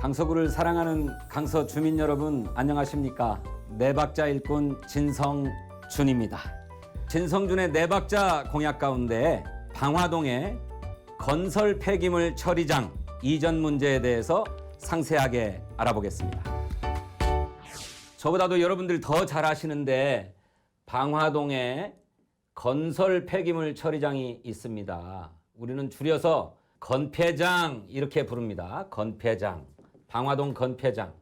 강서구를 사랑하는 강서 주민 여러분 안녕하십니까? 내박자 일꾼 진성준입니다. 진성준의 내박자 공약 가운데 방화동의 건설 폐기물 처리장 이전 문제에 대해서 상세하게 알아보겠습니다. 저보다도 여러분들 더 잘 아시는데 방화동에 건설 폐기물 처리장이 있습니다. 우리는 줄여서 건폐장 이렇게 부릅니다. 건폐장. 방화동 건폐장.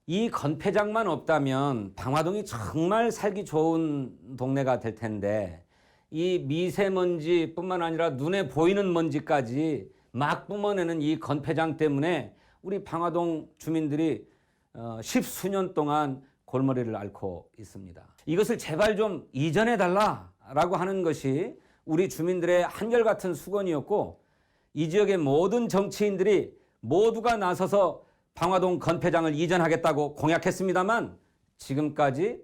이 건폐장만 없다면 방화동이 정말 살기 좋은 동네가 될 텐데 이 미세먼지뿐만 아니라 눈에 보이는 먼지까지 막 뿜어내는 이 건폐장 때문에 우리 방화동 주민들이 십수년 동안 골머리를 앓고 있습니다. 이것을 제발 좀 이전해달라라고 하는 것이 우리 주민들의 한결같은 수건이었고 이 지역의 모든 정치인들이 모두가 나서서 방화동 건폐장을 이전하겠다고 공약했습니다만 지금까지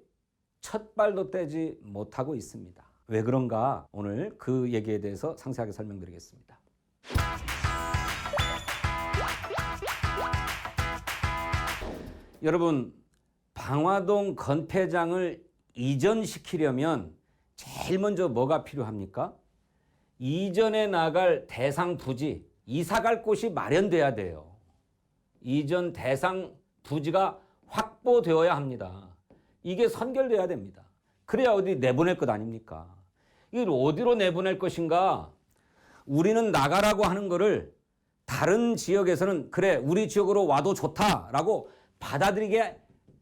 첫 발도 떼지 못하고 있습니다. 왜 그런가 오늘 그 얘기에 대해서 상세하게 설명드리겠습니다. 여러분, 방화동 건폐장을 이전시키려면 제일 먼저 뭐가 필요합니까? 이전에 나갈 대상 부지, 이사 갈 곳이 마련돼야 돼요. 이전 대상 부지가 확보되어야 합니다. 이게 선결돼야 됩니다. 그래야 어디 내보낼 것 아닙니까? 이걸 어디로 내보낼 것인가? 우리는 나가라고 하는 거를 다른 지역에서는 그래, 우리 지역으로 와도 좋다라고 받아들이게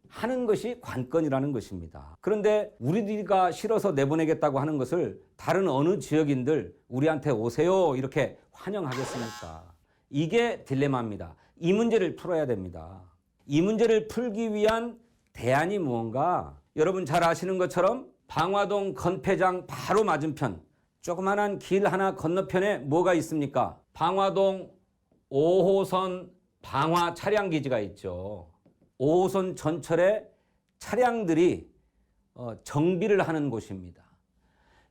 하는 것이 관건이라는 것입니다. 그런데 우리가 싫어서 내보내겠다고 하는 것을 다른 어느 지역인들 우리한테 오세요 이렇게 환영하겠습니까? 이게 딜레마입니다. 이 문제를 풀어야 됩니다. 이 문제를 풀기 위한 대안이 무언가? 여러분 잘 아시는 것처럼 방화동 건폐장 바로 맞은편 조그만한 길 하나 건너편에 뭐가 있습니까? 방화동 5호선 방화 차량기지가 있죠. 5호선 전철에 차량들이 정비를 하는 곳입니다.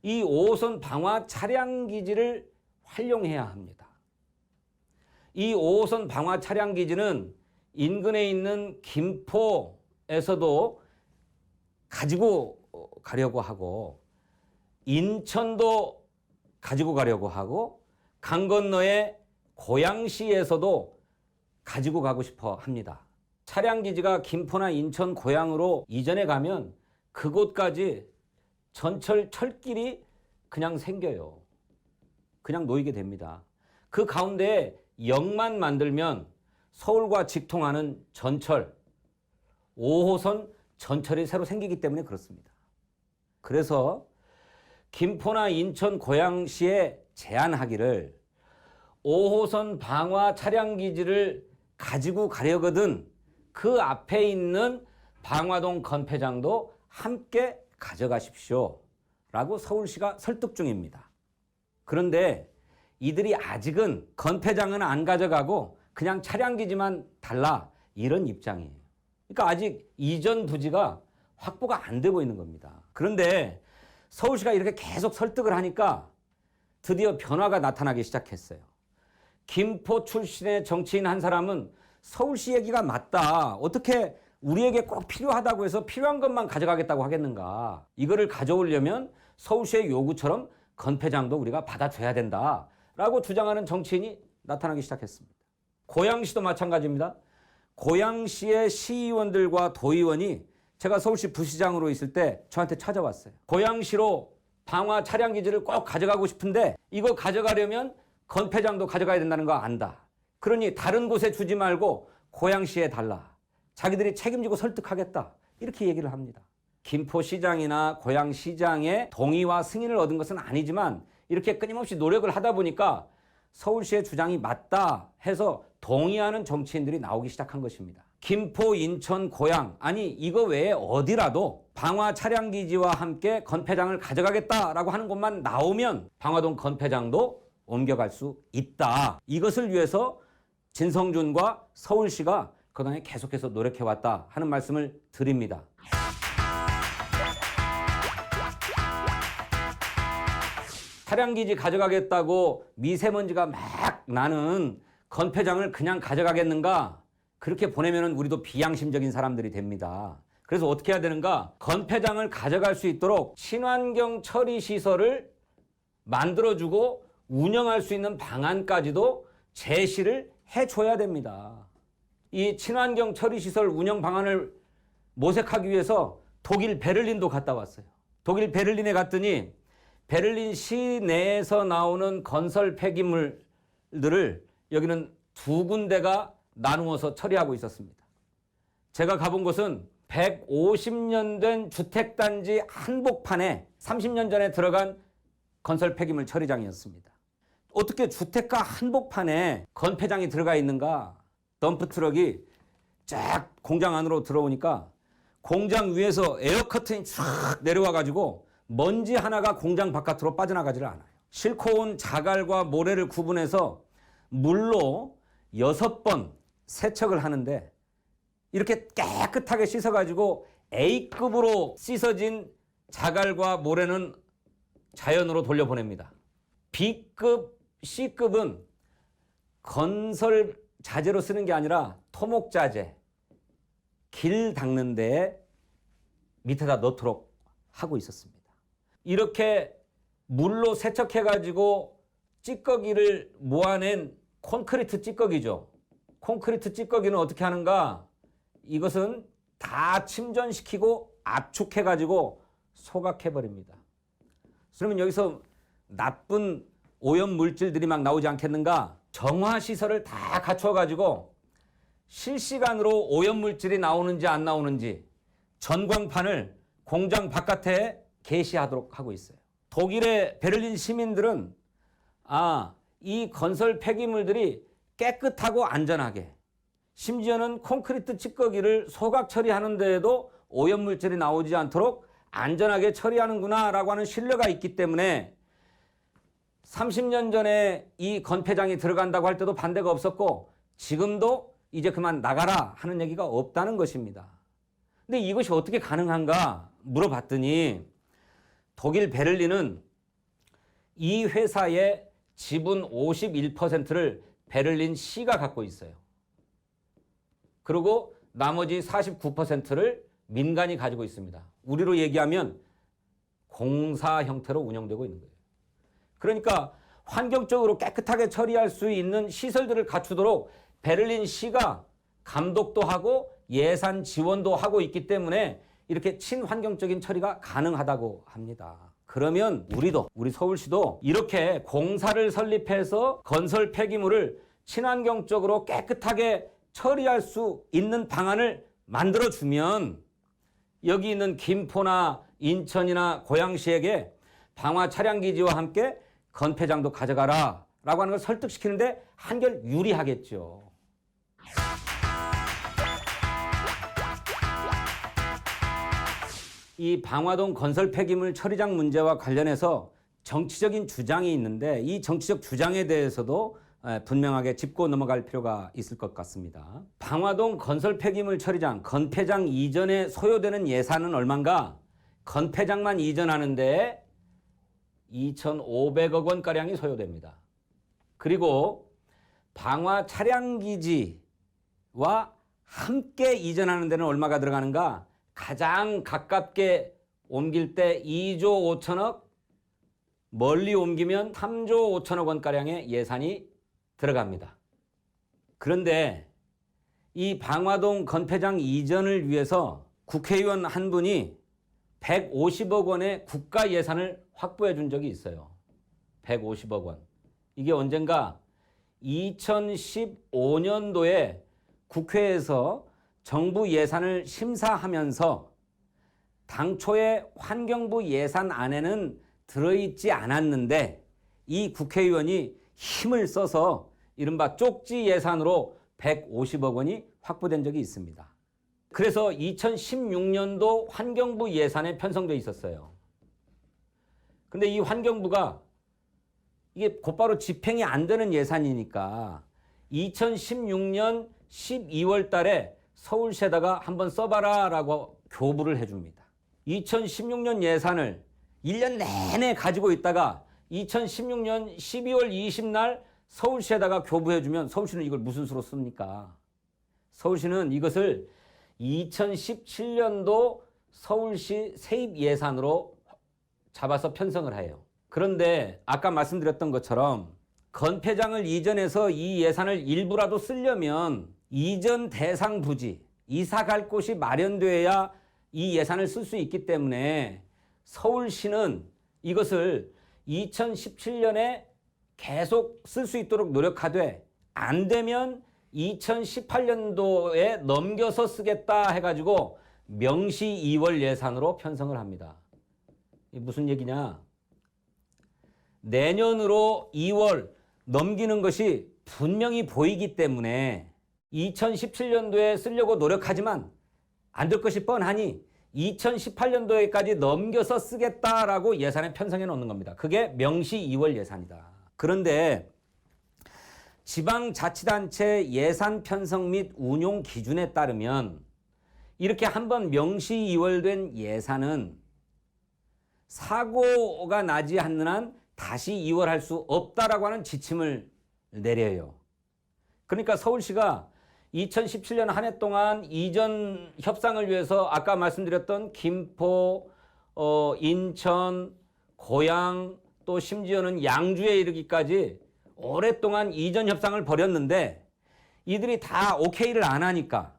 이 5호선 방화 차량기지를 활용해야 합니다. 이 5호선 방화 차량기지는 인근에 있는 김포에서도 가지고 가려고 하고 인천도 가지고 가려고 하고 강 건너에 고양시에서도 가지고 가고 싶어 합니다. 차량기지가 김포나 인천, 고양으로 이전해 가면 그곳까지 전철 철길이 그냥 생겨요. 그냥 놓이게 됩니다. 그 가운데 역만 만들면 서울과 직통하는 전철, 5호선 전철이 새로 생기기 때문에 그렇습니다. 그래서 김포나 인천, 고양시에 제안하기를 5호선 방화 차량기지를 가지고 가려거든 그 앞에 있는 방화동 건폐장도 함께 가져가십시오 라고 서울시가 설득 중입니다. 그런데 이들이 아직은 건폐장은 안 가져가고 그냥 차량기지만 달라 이런 입장이에요. 그러니까 아직 이전 부지가 확보가 안 되고 있는 겁니다. 그런데 서울시가 이렇게 계속 설득을 하니까 드디어 변화가 나타나기 시작했어요. 김포 출신의 정치인 한 사람은 서울시 얘기가 맞다. 어떻게 우리에게 꼭 필요하다고 해서 필요한 것만 가져가겠다고 하겠는가. 이거를 가져오려면 서울시의 요구처럼 건폐장도 우리가 받아줘야 된다라고 주장하는 정치인이 나타나기 시작했습니다. 고양시도 마찬가지입니다. 고양시의 시의원들과 도의원이 제가 서울시 부시장으로 있을 때 저한테 찾아왔어요. 고양시로 방화 차량기지를 꼭 가져가고 싶은데 이거 가져가려면 건폐장도 가져가야 된다는 거 안다. 그러니 다른 곳에 주지 말고 고양시에 달라. 자기들이 책임지고 설득하겠다. 이렇게 얘기를 합니다. 김포시장이나 고양시장의 동의와 승인을 얻은 것은 아니지만 이렇게 끊임없이 노력을 하다 보니까 서울시의 주장이 맞다 해서 동의하는 정치인들이 나오기 시작한 것입니다. 김포, 인천, 고양 아니 이거 외에 어디라도 방화 차량기지와 함께 건폐장을 가져가겠다라고 하는 곳만 나오면 방화동 건폐장도 옮겨갈 수 있다. 이것을 위해서 진성준과 서울시가 그동안에 계속해서 노력해왔다 하는 말씀을 드립니다. 차량기지 가져가겠다고 미세먼지가 막 나는 건폐장을 그냥 가져가겠는가? 그렇게 보내면 우리도 비양심적인 사람들이 됩니다. 그래서 어떻게 해야 되는가? 건폐장을 가져갈 수 있도록 친환경 처리 시설을 만들어주고 운영할 수 있는 방안까지도 제시를 해줘야 됩니다. 이 친환경 처리 시설 운영 방안을 모색하기 위해서 독일 베를린도 갔다 왔어요. 독일 베를린에 갔더니 베를린 시내에서 나오는 건설 폐기물들을 여기는 두 군데가 나누어서 처리하고 있었습니다. 제가 가본 곳은 150년 된 주택단지 한복판에 30년 전에 들어간 건설 폐기물 처리장이었습니다. 어떻게 주택가 한복판에 건폐장이 들어가 있는가? 덤프트럭이 쫙 공장 안으로 들어오니까 공장 위에서 에어커튼이 쫙 내려와가지고 먼지 하나가 공장 바깥으로 빠져나가지를 않아요. 싣고 온 자갈과 모래를 구분해서 물로 6번 세척을 하는데 이렇게 깨끗하게 씻어가지고 A급으로 씻어진 자갈과 모래는 자연으로 돌려보냅니다. B급, C급은 건설 자재로 쓰는 게 아니라 토목자재, 길 닦는 데에 밑에다 넣도록 하고 있었습니다. 이렇게 물로 세척해가지고 찌꺼기를 모아낸 콘크리트 찌꺼기죠. 콘크리트 찌꺼기는 어떻게 하는가? 이것은 다 침전시키고 압축해가지고 소각해버립니다. 그러면 여기서 나쁜 오염 물질들이 막 나오지 않겠는가? 정화시설을 다 갖춰가지고 실시간으로 오염 물질이 나오는지 안 나오는지 전광판을 공장 바깥에 게시하도록 하고 있어요. 독일의 베를린 시민들은 이 건설 폐기물들이 깨끗하고 안전하게 심지어는 콘크리트 찌꺼기를 소각 처리하는 데에도 오염물질이 나오지 않도록 안전하게 처리하는구나 라고 하는 신뢰가 있기 때문에 30년 전에 이 건폐장이 들어간다고 할 때도 반대가 없었고 지금도 이제 그만 나가라 하는 얘기가 없다는 것입니다. 근데 이것이 어떻게 가능한가 물어봤더니 독일 베를린은 이 회사의 지분 51%를 베를린 시가 갖고 있어요. 그리고 나머지 49%를 민간이 가지고 있습니다. 우리로 얘기하면 공사 형태로 운영되고 있는 거예요. 그러니까 환경적으로 깨끗하게 처리할 수 있는 시설들을 갖추도록 베를린 시가 감독도 하고 예산 지원도 하고 있기 때문에 이렇게 친환경적인 처리가 가능하다고 합니다. 그러면 우리 서울시도 이렇게 공사를 설립해서 건설 폐기물을 친환경적으로 깨끗하게 처리할 수 있는 방안을 만들어주면 여기 있는 김포나 인천이나 고양시에게 방화 차량기지와 함께 건폐장도 가져가라 라고 하는 걸 설득시키는데 한결 유리하겠죠. 이 방화동 건설 폐기물 처리장 문제와 관련해서 정치적인 주장이 있는데 이 정치적 주장에 대해서도 분명하게 짚고 넘어갈 필요가 있을 것 같습니다. 방화동 건설 폐기물 처리장, 건폐장 이전에 소요되는 예산은 얼마인가? 건폐장만 이전하는데 2,500억 원가량이 소요됩니다. 그리고 방화 차량기지와 함께 이전하는 데는 얼마가 들어가는가? 가장 가깝게 옮길 때 2조 5천억, 멀리 옮기면 3조 5천억 원가량의 예산이 들어갑니다. 그런데 이 방화동 건폐장 이전을 위해서 국회의원 한 분이 150억 원의 국가 예산을 확보해 준 적이 있어요. 150억 원. 이게 언젠가 2015년도에 국회에서 정부 예산을 심사하면서 당초에 환경부 예산안에는 들어있지 않았는데 이 국회의원이 힘을 써서 이른바 쪽지 예산으로 150억 원이 확보된 적이 있습니다. 그래서 2016년도 환경부 예산에 편성되어 있었어요. 근데 이 환경부가 이게 곧바로 집행이 안 되는 예산이니까 2016년 12월 달에 서울시에다가 한번 써봐라 라고 교부를 해줍니다. 2016년 예산을 1년 내내 가지고 있다가 2016년 12월 20날 서울시에다가 교부해주면 서울시는 이걸 무슨 수로 씁니까? 서울시는 이것을 2017년도 서울시 세입 예산으로 잡아서 편성을 해요. 그런데 아까 말씀드렸던 것처럼 건폐장을 이전해서 이 예산을 일부라도 쓰려면 이전 대상 부지, 이사 갈 곳이 마련돼야 이 예산을 쓸 수 있기 때문에 서울시는 이것을 2017년에 계속 쓸 수 있도록 노력하되 안 되면 2018년도에 넘겨서 쓰겠다 해가지고 명시 2월 예산으로 편성을 합니다. 이게 무슨 얘기냐? 내년으로 2월 넘기는 것이 분명히 보이기 때문에 2017년도에 쓰려고 노력하지만 안 될 것이 뻔하니 2018년도에까지 넘겨서 쓰겠다라고 예산에 편성해 놓는 겁니다. 그게 명시 2월 예산이다. 그런데 지방자치단체 예산 편성 및 운용 기준에 따르면 이렇게 한번 명시 2월된 예산은 사고가 나지 않는 한 다시 2월할 수 없다라고 하는 지침을 내려요. 그러니까 서울시가 2017년 한 해 동안 이전 협상을 위해서 아까 말씀드렸던 김포, 인천, 고양 또 심지어는 양주에 이르기까지 오랫동안 이전 협상을 벌였는데 이들이 다 오케이를 안 하니까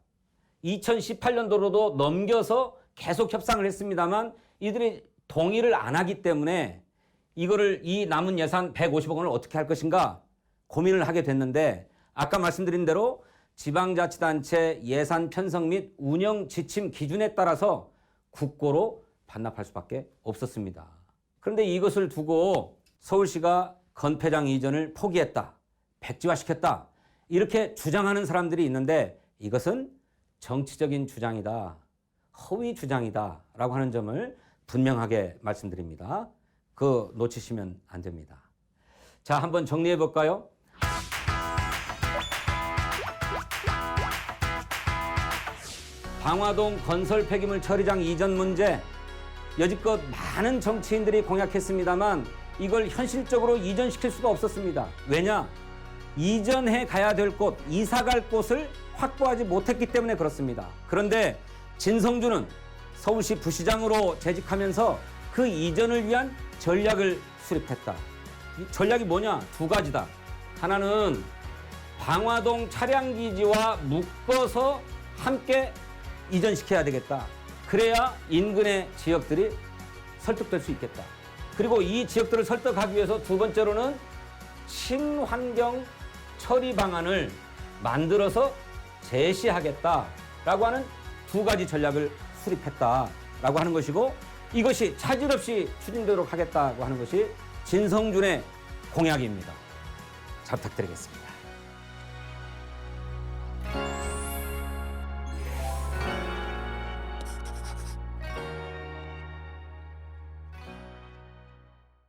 2018년도로도 넘겨서 계속 협상을 했습니다만 이들이 동의를 안 하기 때문에 이거를 이 남은 예산 150억 원을 어떻게 할 것인가 고민을 하게 됐는데 아까 말씀드린 대로 지방자치단체 예산 편성 및 운영 지침 기준에 따라서 국고로 반납할 수밖에 없었습니다. 그런데 이것을 두고 서울시가 건폐장 이전을 포기했다, 백지화시켰다 이렇게 주장하는 사람들이 있는데 이것은 정치적인 주장이다, 허위 주장이다 라고 하는 점을 분명하게 말씀드립니다. 그거 놓치시면 안 됩니다. 자, 한번 정리해 볼까요? 방화동 건설 폐기물 처리장 이전 문제, 여지껏 많은 정치인들이 공약했습니다만 이걸 현실적으로 이전시킬 수가 없었습니다. 왜냐? 이전해 가야 될 곳, 이사 갈 곳을 확보하지 못했기 때문에 그렇습니다. 그런데 진성준은 서울시 부시장으로 재직하면서 그 이전을 위한 전략을 수립했다. 이 전략이 뭐냐? 두 가지다. 하나는 방화동 차량기지와 묶어서 함께 이전시켜야 되겠다. 그래야 인근의 지역들이 설득될 수 있겠다. 그리고 이 지역들을 설득하기 위해서 두 번째로는 친환경 처리 방안을 만들어서 제시하겠다라고 하는 두 가지 전략을 수립했다라고 하는 것이고 이것이 차질 없이 추진되도록 하겠다고 하는 것이 진성준의 공약입니다. 잘 부탁드리겠습니다.